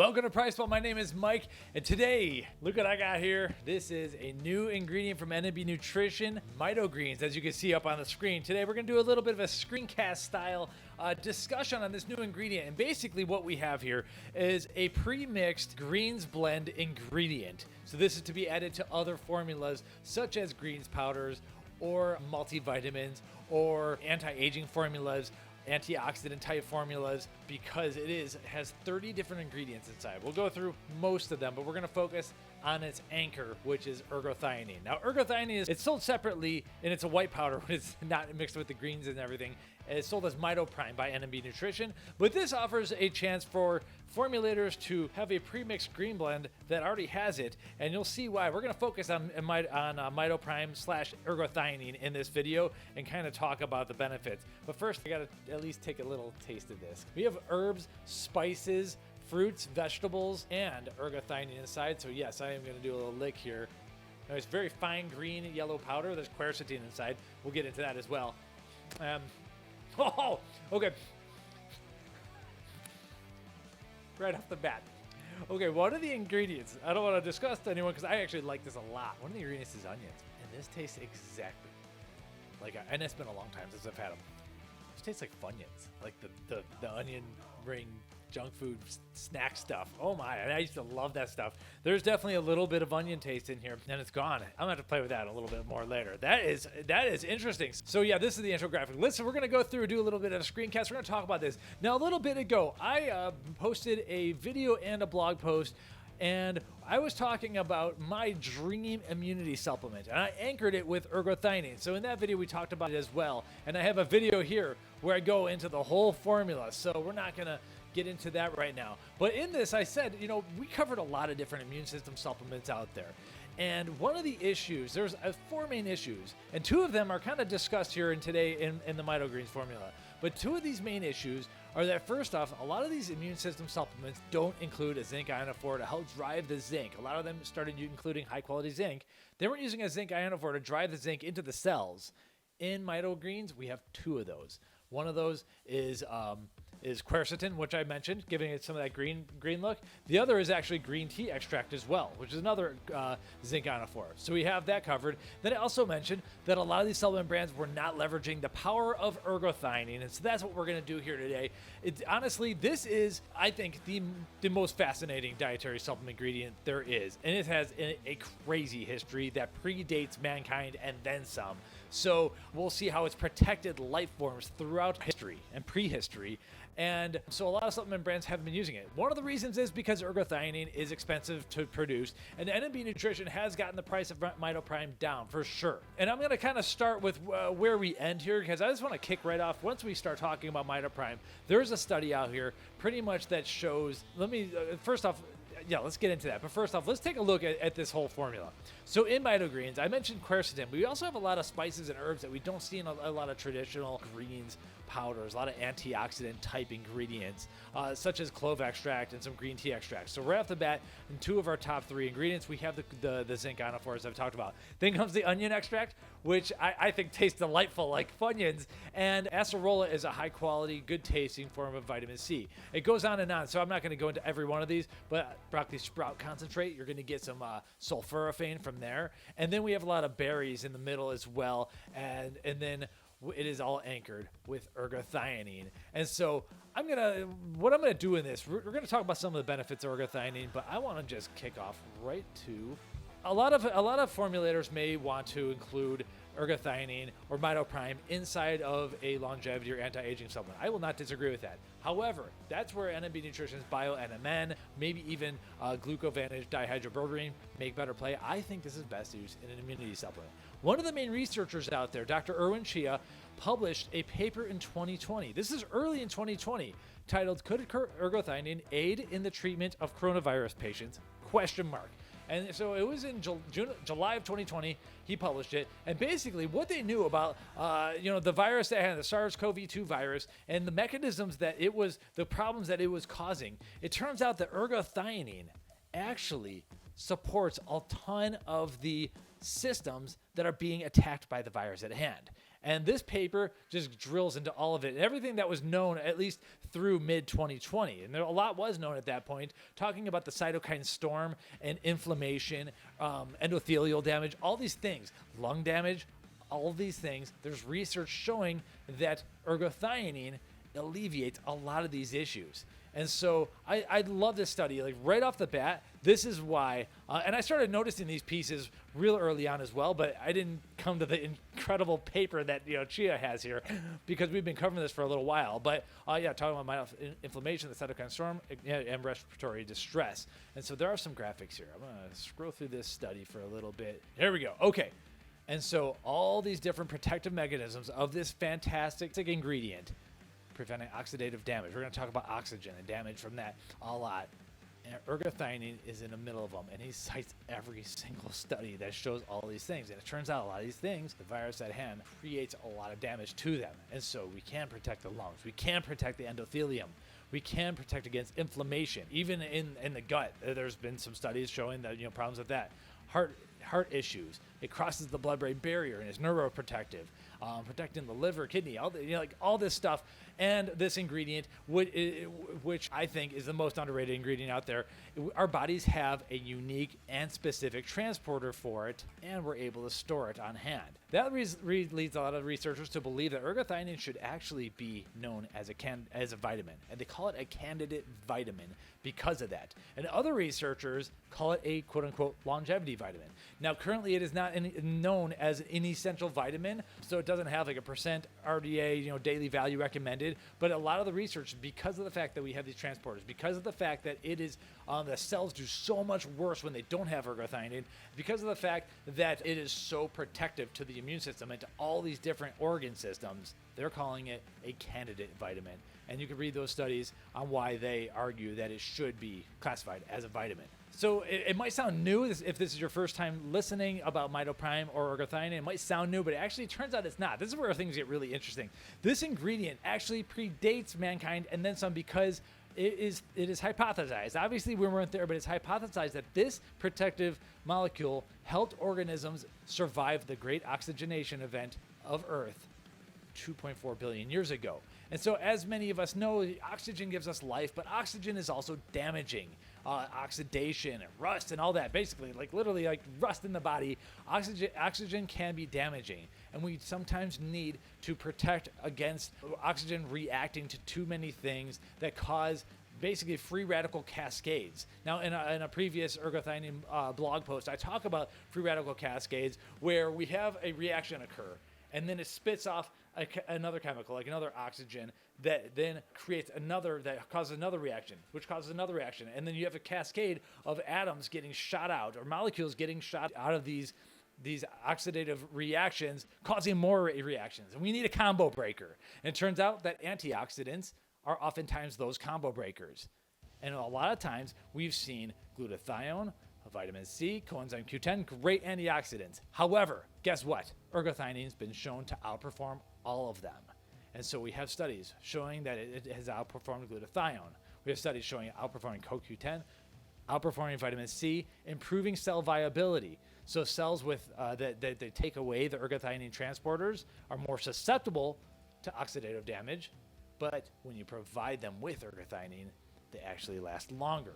Welcome to Priceball. My name is Mike, and today, look what I got here. This is a new ingredient from NNB Nutrition MITOGreens, as you can see up on the screen. Today, we're going to do a little bit of a screencast style discussion on this new ingredient. And basically, what we have here is a pre-mixed greens blend ingredient. So this is to be added to other formulas, such as greens powders, or multivitamins, or anti-aging formulas, antioxidant type formulas, because it has 30 different ingredients inside. We'll go through most of them, but we're going to focus on its anchor, which is ergothioneine. Now, ergothioneine it's sold separately, and it's a white powder. It's not mixed with the greens and everything. It's sold as MitoPrime by NNB Nutrition, but this offers a chance for formulators to have a pre-mixed green blend that already has it, and you'll see why. We're going to focus on MitoPrime / ergothioneine in this video and kind of talk about the benefits. But first, I got to at least take a little taste of this. We have herbs, spices, fruits, vegetables, and ergothioneine inside. So yes, I am going to do a little lick here. Now, it's very fine green yellow powder. There's quercetin inside. We'll get into that as well. Oh, okay. Right off the bat. Okay, one of the ingredients, I don't want to discuss to anyone because I actually like this a lot. One of the ingredients is onions, and this tastes exactly like, and it's been a long time since I've had them. This tastes like Funyuns, like the onion ring junk food snack stuff. Oh my, and I used to love that stuff. There's definitely a little bit of onion taste in here, and it's gone. I'm gonna have to play with that a little bit more later. That is interesting. So yeah, this is the intro graphic. Listen, we're gonna go through and do a little bit of a screencast. We're gonna talk about this. Now, a little bit ago, I posted a video and a blog post, and I was talking about my dream immunity supplement, and I anchored it with ergothioneine. So in that video, we talked about it as well. And I have a video here where I go into the whole formula. So we're not gonna get into that right now. But in this, I said, we covered a lot of different immune system supplements out there. And one of the issues, there's 4 main issues, and 2 of them are kind of discussed here today in the MitoGreens formula. But 2 of these main issues are that, first off, a lot of these immune system supplements don't include a zinc ionophore to help drive the zinc. A lot of them started including high quality zinc. They weren't using a zinc ionophore to drive the zinc into the cells. In MitoGreens, we have 2 of those. One of those is quercetin, which I mentioned, giving it some of that green look. The other is actually green tea extract as well, which is another zinc ionophore. So we have that covered. Then I also mentioned that a lot of these supplement brands were not leveraging the power of ergothioneine, and so that's what we're going to do here today. Honestly, this is, I think, the most fascinating dietary supplement ingredient there is, and it has a crazy history that predates mankind and then some. So we'll see how it's protected life forms throughout history and prehistory. And so a lot of supplement brands haven't been using it. One of the reasons is because ergothioneine is expensive to produce, and NNB Nutrition has gotten the price of MitoPrime down for sure. And I'm going to kind of start with where we end here, because I just want to kick right off. Once we start talking about MitoPrime, there's a study out here pretty much that shows, first off, yeah, let's get into that. But first off, let's take a look at this whole formula. So in MitoGreens, I mentioned quercetin, but we also have a lot of spices and herbs that we don't see in a lot of traditional greens powders, a lot of antioxidant type ingredients, such as clove extract and some green tea extracts. So right off the bat, in 2 of our top 3 ingredients, we have the zinc ionophores I've talked about. Then comes the onion extract, which I think tastes delightful like Funyuns, and Acerola is a high quality, good tasting form of vitamin C. It goes on and on, so I'm not going to go into every one of these, but broccoli sprout concentrate, you're going to get some sulforaphane from there. And then we have a lot of berries in the middle as well, and then it is all anchored with ergothioneine. And so what I'm gonna do in this, we're gonna talk about some of the benefits of ergothioneine, but I want to just kick off right to a lot of formulators may want to include ergothioneine or MitoPrime inside of a longevity or anti-aging supplement. I will not disagree with that. However, that's where NNB Nutrition's Bio-NMN, maybe even glucovantage dihydroberberine make better play. I think this is best used in an immunity supplement. One of the main researchers out there, Dr. Erwin Chia, published a paper in 2020. This is early in 2020, titled "Could Ergothioneine Aid in the Treatment of Coronavirus Patients?" And so it was in July of 2020, he published it. And basically what they knew about, the virus that had the SARS-CoV-2 virus and the mechanisms that it was, the problems that it was causing, it turns out that ergothioneine actually supports a ton of the systems that are being attacked by the virus at hand. And this paper just drills into all of it, and everything that was known at least through mid-2020. And a lot was known at that point, talking about the cytokine storm and inflammation, endothelial damage, all these things, lung damage, all of these things. There's research showing that ergothioneine alleviates a lot of these issues. And so I love this study. Like right off the bat, this is why, and I started noticing these pieces real early on as well, but I didn't come to the incredible paper that Chia has here because we've been covering this for a little while. But yeah, talking about inflammation, the cytokine storm, and respiratory distress. And so there are some graphics here. I'm gonna scroll through this study for a little bit. Here we go. Okay. And so all these different protective mechanisms of this fantastic ingredient preventing oxidative damage. We're going to talk about oxygen and damage from that a lot. And ergothioneine is in the middle of them, and he cites every single study that shows all these things. And it turns out a lot of these things, the virus at hand, creates a lot of damage to them. And so we can protect the lungs. We can protect the endothelium. We can protect against inflammation. Even in the gut, there's been some studies showing that problems with that. Heart issues. It crosses the blood-brain barrier and is neuroprotective, protecting the liver, kidney, all this stuff. And this ingredient, which I think is the most underrated ingredient out there, our bodies have a unique and specific transporter for it, and we're able to store it on hand. That leads a lot of researchers to believe that ergothioneine should actually be known as a vitamin, and they call it a candidate vitamin because of that. And other researchers call it a quote-unquote longevity vitamin. Now, currently it is not known as an essential vitamin, so it doesn't have like a percent RDA, daily value recommended. But a lot of the research, because of the fact that we have these transporters, because of the fact that it is the cells do so much worse when they don't have ergothioneine, because of the fact that it is so protective to the immune system and to all these different organ systems, they're calling it a candidate vitamin. And you can read those studies on why they argue that it should be classified as a vitamin. So it might sound new if this is your first time listening about MitoPrime or ergothioneine. It might sound new, but it actually turns out it's not. This is where things get really interesting. This ingredient actually predates mankind and then some because it is hypothesized. Obviously, we weren't there, but it's hypothesized that this protective molecule helped organisms survive the great oxygenation event of Earth 2.4 billion years ago. And so as many of us know, oxygen gives us life, but oxygen is also damaging. Oxidation and rust and all that, basically, literally rust in the body. Oxygen can be damaging, and we sometimes need to protect against oxygen reacting to too many things that cause basically free radical cascades. Now, in a previous ergothioneine blog post, I talk about free radical cascades where we have a reaction occur, and then it spits off another chemical, like another oxygen, that then creates that causes another reaction, which causes another reaction. And then you have a cascade of atoms getting shot out, or molecules getting shot out of these oxidative reactions, causing more reactions. And we need a combo breaker. And it turns out that antioxidants are oftentimes those combo breakers. And a lot of times we've seen glutathione, vitamin C, coenzyme Q10, great antioxidants. However, guess what? Ergothioneine has been shown to outperform all of them. And so we have studies showing that it has outperformed glutathione. We have studies showing it outperforming CoQ10, outperforming vitamin C, improving cell viability. So cells with that they take away the ergothioneine transporters are more susceptible to oxidative damage, but when you provide them with ergothioneine, they actually last longer.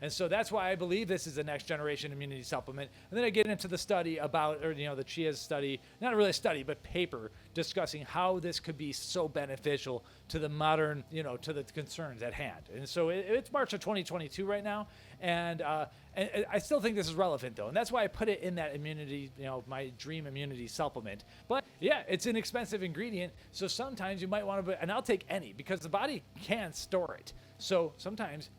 And so that's why I believe this is the next generation immunity supplement. And then I get into the study about, the Chia's study, not really a study, but paper discussing how this could be so beneficial to the modern, to the concerns at hand. And so it's March of 2022 right now. And I still think this is relevant, though. And that's why I put it in that immunity, my dream immunity supplement. But yeah, it's an expensive ingredient. So sometimes you might want to, and I'll take any because the body can store it. So sometimes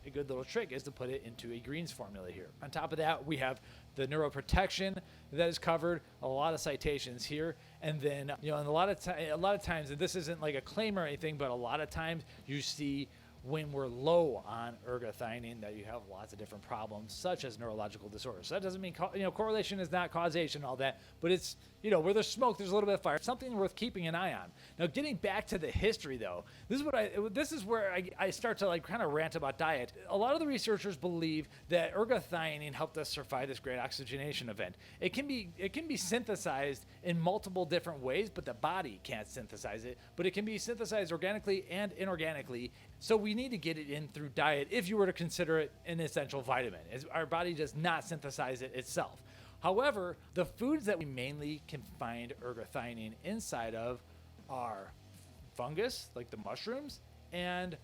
a good little trick is to put it into a greens formula here. On top of that, we have the neuroprotection that is covered, a lot of citations here, and then and a lot of times, and this isn't like a claim or anything, but a lot of times you see when we're low on ergothioneine that you have lots of different problems, such as neurological disorders. So that doesn't mean, correlation is not causation, all that, but it's, where there's smoke, there's a little bit of fire, something worth keeping an eye on. Now, getting back to the history, though, this is where I start to kind of rant about diet. A lot of the researchers believe that ergothioneine helped us survive this great oxygenation event. It can be synthesized in multiple different ways, but the body can't synthesize it. But it can be synthesized organically and inorganically. So we need to get it in through diet if you were to consider it an essential vitamin. Our body does not synthesize it itself. However, the foods that we mainly can find ergothioneine inside of are fungus, like the mushrooms, and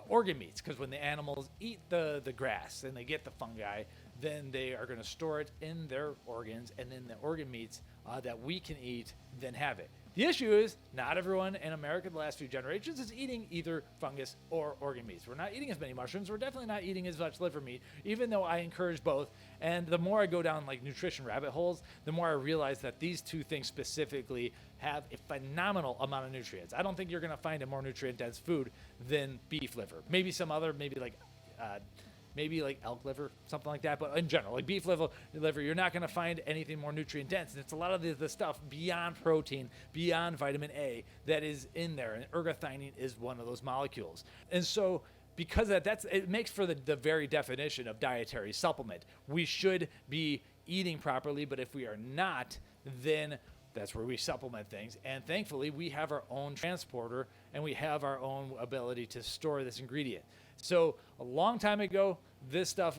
organ meats, because when the animals eat the grass and they get the fungi, then they are going to store it in their organs, and then the organ meats that we can eat then have it. The issue is not everyone in America the last few generations is eating either fungus or organ meats. We're not eating as many mushrooms. We're definitely not eating as much liver meat, even though I encourage both. And the more I go down nutrition rabbit holes, the more I realize that these two things specifically have a phenomenal amount of nutrients. I don't think you're going to find a more nutrient-dense food than beef liver. Maybe some other, maybe like elk liver, something like that. But in general, like beef liver, you're not going to find anything more nutrient dense. And it's a lot of the stuff beyond protein, beyond vitamin A that is in there. And ergothioneine is one of those molecules. And so because of that, it makes for the very definition of dietary supplement. We should be eating properly, but if we are not, then that's where we supplement things. And thankfully, we have our own transporter and we have our own ability to store this ingredient. So a long time ago, this stuff,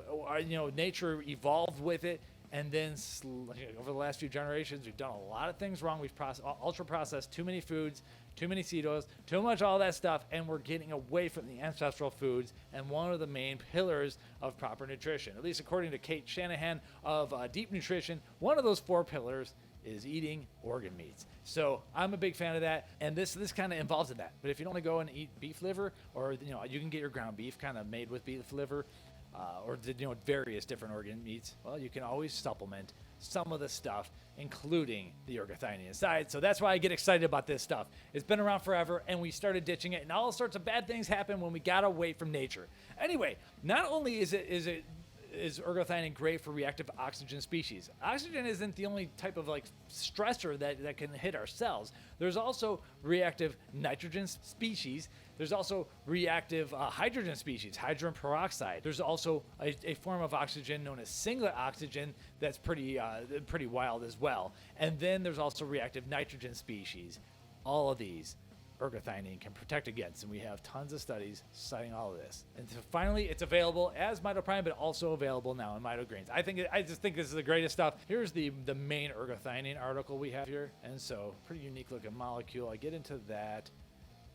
nature evolved with it. And then over the last few generations, we've done a lot of things wrong. We've ultra-processed too many foods, too many cedos, too much all that stuff. And we're getting away from the ancestral foods and one of the main pillars of proper nutrition. At least according to Kate Shanahan of Deep Nutrition, one of those 4 pillars is eating organ meats. So I'm a big fan of that, and this kind of involves in that. But if you don't want to go and eat beef liver, or you can get your ground beef kind of made with beef liver, or various different organ meats, well, you can always supplement some of the stuff, including the ergothioneine inside. So that's why I get excited about this stuff. It's been around forever, and we started ditching it, and all sorts of bad things happened when we got away from nature. Anyway, not only is ergothioneine great for reactive oxygen species. Oxygen isn't the only type of stressor that can hit our cells. There's also reactive nitrogen species. There's also reactive hydrogen species, hydrogen peroxide. There's also a form of oxygen known as singlet oxygen that's pretty wild as well. And then there's also reactive nitrogen species. All of these ergothioneine can protect against, and we have tons of studies citing all of this. And so finally, it's available as MitoPrime, but also available now in MitoGreens. I just think this is the greatest stuff. Here's the main ergothioneine article we have here, and so pretty unique looking molecule. I get into that,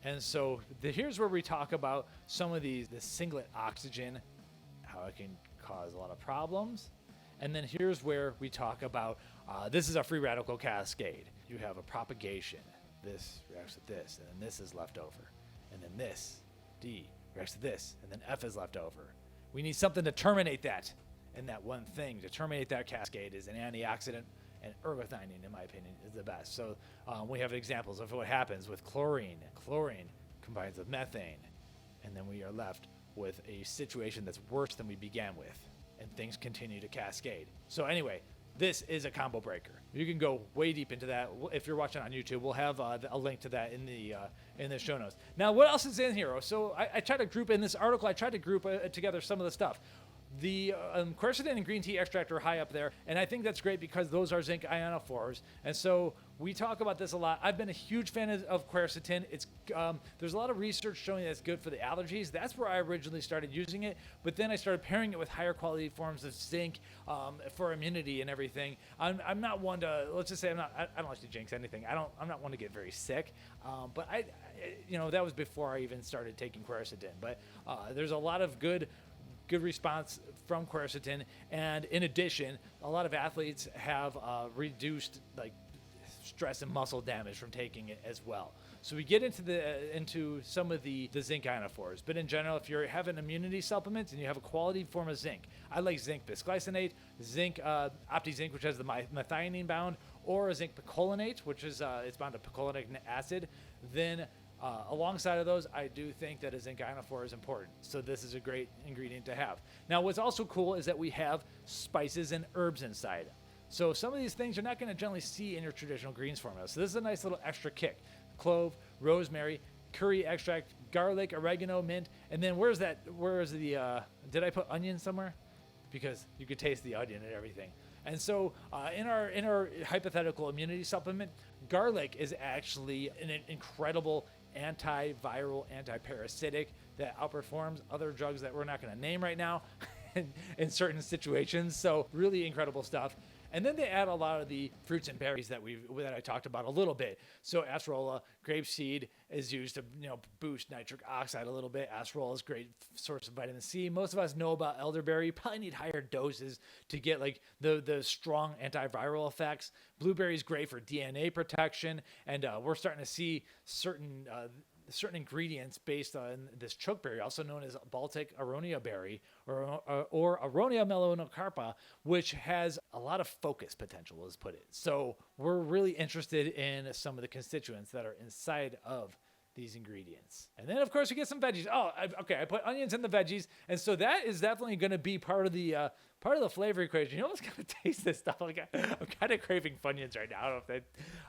and so here's where we talk about some of the singlet oxygen, how it can cause a lot of problems, and then here's where we talk about this is a free radical cascade. You have a propagation. This reacts with this, and then this is left over. And then this, D, reacts to this, and then F is left over. We need something to terminate that. And that one thing to terminate that cascade is an antioxidant, and ergothioneine, in my opinion, is the best. So we have examples of what happens with chlorine. Chlorine combines with methane, and then we are left with a situation that's worse than we began with, and things continue to cascade. So anyway, this is a combo breaker. You can go way deep into that. If you're watching on YouTube, we'll have a link to that in the show notes. Now, what else is in here? So I tried to group in this article. I tried to group together some of the stuff. The quercetin and green tea extract are high up there, and I think that's great because those are zinc ionophores. And so we talk about this a lot. I've been a huge fan of quercetin. It's there's a lot of research showing that it's good for the allergies. That's where I originally started using it, but then I started pairing it with higher quality forms of zinc for immunity and everything. I'm not one to, let's just say I don't like to jinx anything. I'm not one to get very sick, but that was before I even started taking quercetin. But there's a lot of good response from quercetin, and in addition, a lot of athletes have reduced stress and muscle damage from taking it as well. So we get into some of the zinc ionophores, but in general, if you're having immunity supplements and you have a quality form of zinc, I like zinc bisglycinate, zinc OptiZinc, which has the methionine bound, or zinc picolinate, which is it's bound to picolinic acid. Then Alongside of those, I do think that a zinc ionophore is important. So this is a great ingredient to have. Now, what's also cool is that we have spices and herbs inside. So some of these things you're not going to generally see in your traditional greens formula. So this is a nice little extra kick. Clove, rosemary, curry extract, garlic, oregano, mint, and then where is the, did I put onion somewhere? Because you could taste the onion and everything. And so in our hypothetical immunity supplement, garlic is actually an incredible antiviral, antiparasitic that outperforms other drugs that we're not going to name right now in certain situations. So really incredible stuff. And then they add a lot of the fruits and berries that I talked about a little bit. So acerola, grape seed is used to boost nitric oxide a little bit. Acerola is a great source of vitamin C. Most of us know about elderberry. You probably need higher doses to get like the strong antiviral effects. Blueberry is great for DNA protection, and we're starting to see certain ingredients based on this chokeberry, also known as Baltic aronia berry or Aronia melanocarpa, which has a lot of focus potential, let's put it. So we're really interested in some of the constituents that are inside of these ingredients. And then, of course, we get some veggies. I put onions in the veggies, and so that is definitely going to be part of the flavor equation. You almost got to taste this stuff. Like I'm kind of craving Funyuns right now. I don't know if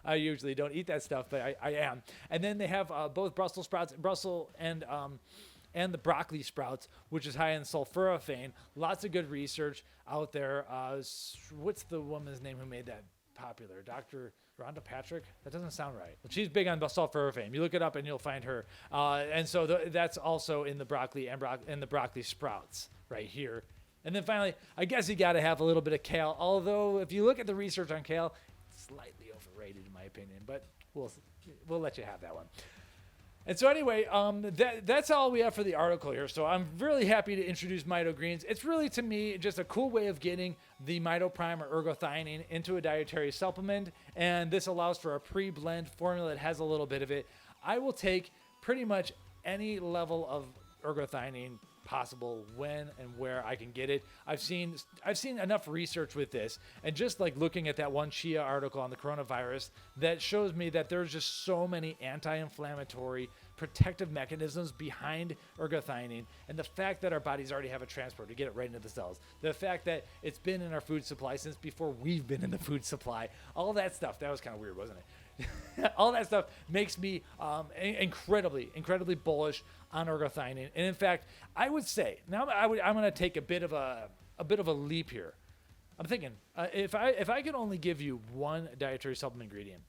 I usually don't eat that stuff, but I am. And then they have both Brussels sprouts, and the broccoli sprouts, which is high in sulforaphane. Lots of good research out there. What's the woman's name who made that popular? Dr. Rhonda Patrick? That doesn't sound right. Well, she's big on sulforaphane. You look it up and you'll find her. And so that's also in the broccoli and the broccoli sprouts right here. And then finally, I guess you got to have a little bit of kale. Although if you look at the research on kale, it's slightly overrated in my opinion. But we'll let you have that one. And so anyway, that's all we have for the article here. So I'm really happy to introduce MitoGreens. It's really, to me, just a cool way of getting the MitoPrime or ergothioneine into a dietary supplement. And this allows for a pre-blend formula that has a little bit of it. I will take pretty much any level of ergothioneine possible when and where I can get it. I've seen enough research with this, and just like looking at that one Chia article on the coronavirus, that shows me that there's just so many anti-inflammatory protective mechanisms behind ergothioneine, and the fact that our bodies already have a transport to get it right into the cells, the fact that it's been in our food supply since before we've been in the food supply, all that stuff. That was kind of weird, wasn't it? All that stuff makes me incredibly bullish on ergothioneine. And in fact, I would say now I'm going to take a bit of a leap here. I'm thinking if I could only give you one dietary supplement ingredient,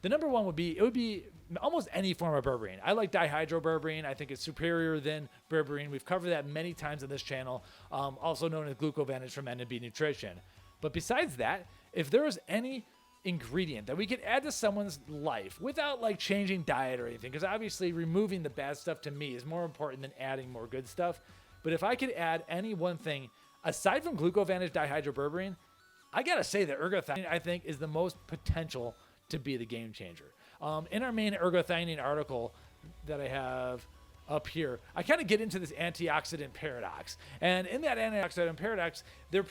the number one would be almost any form of berberine. I like dihydroberberine. I think it's superior than berberine. We've covered that many times on this channel, also known as glucovantage from NNB Nutrition. But besides that, if there was any ingredient that we could add to someone's life without like changing diet or anything, because obviously removing the bad stuff to me is more important than adding more good stuff. But if I could add any one thing aside from glucovantage dihydroberberine, I gotta say that ergothioneine, I think, is the most potential to be the game changer. In our main ergothioneine article that I have up here, I kind of get into this antioxidant paradox. And in that antioxidant paradox, the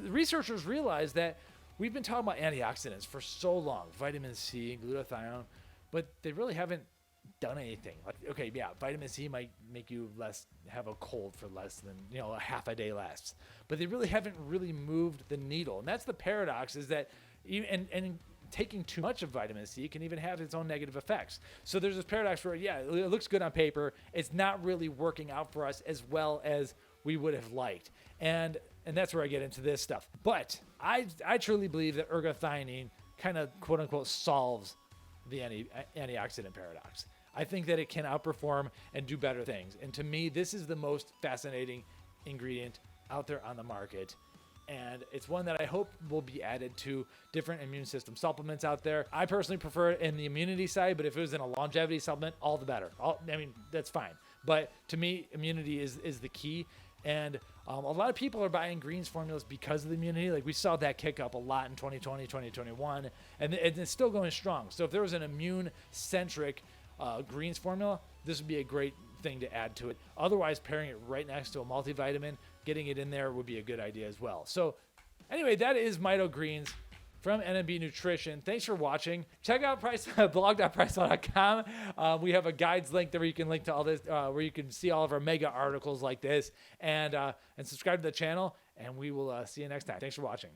researchers realize that we've been talking about antioxidants for so long, vitamin C, glutathione, but they really haven't done anything. Like, okay, yeah, vitamin C might make you have a cold for less than, a half a day less, but they really haven't moved the needle. And that's the paradox, is that and taking too much of vitamin C can even have its own negative effects. So there's this paradox where, yeah, it looks good on paper. It's not really working out for us as well as we would have liked. And that's where I get into this stuff. But I truly believe that ergothioneine kind of, quote unquote, solves the antioxidant paradox. I think that it can outperform and do better things. And to me, this is the most fascinating ingredient out there on the market. And it's one that I hope will be added to different immune system supplements out there. I personally prefer it in the immunity side, but if it was in a longevity supplement, all the better. That's fine. But to me, immunity is the key. And a lot of people are buying greens formulas because of the immunity. Like we saw that kick up a lot in 2020, 2021, and it's still going strong. So if there was an immune-centric greens formula, this would be a great thing to add to it. Otherwise, pairing it right next to a multivitamin, getting it in there would be a good idea as well. So anyway, that is MitoGreens. from NNB Nutrition. Thanks for watching. Check out blog.priceflow.com. We have a guides link there where you can link to all this, where you can see all of our mega articles like this, and subscribe to the channel, and we will see you next time. Thanks for watching.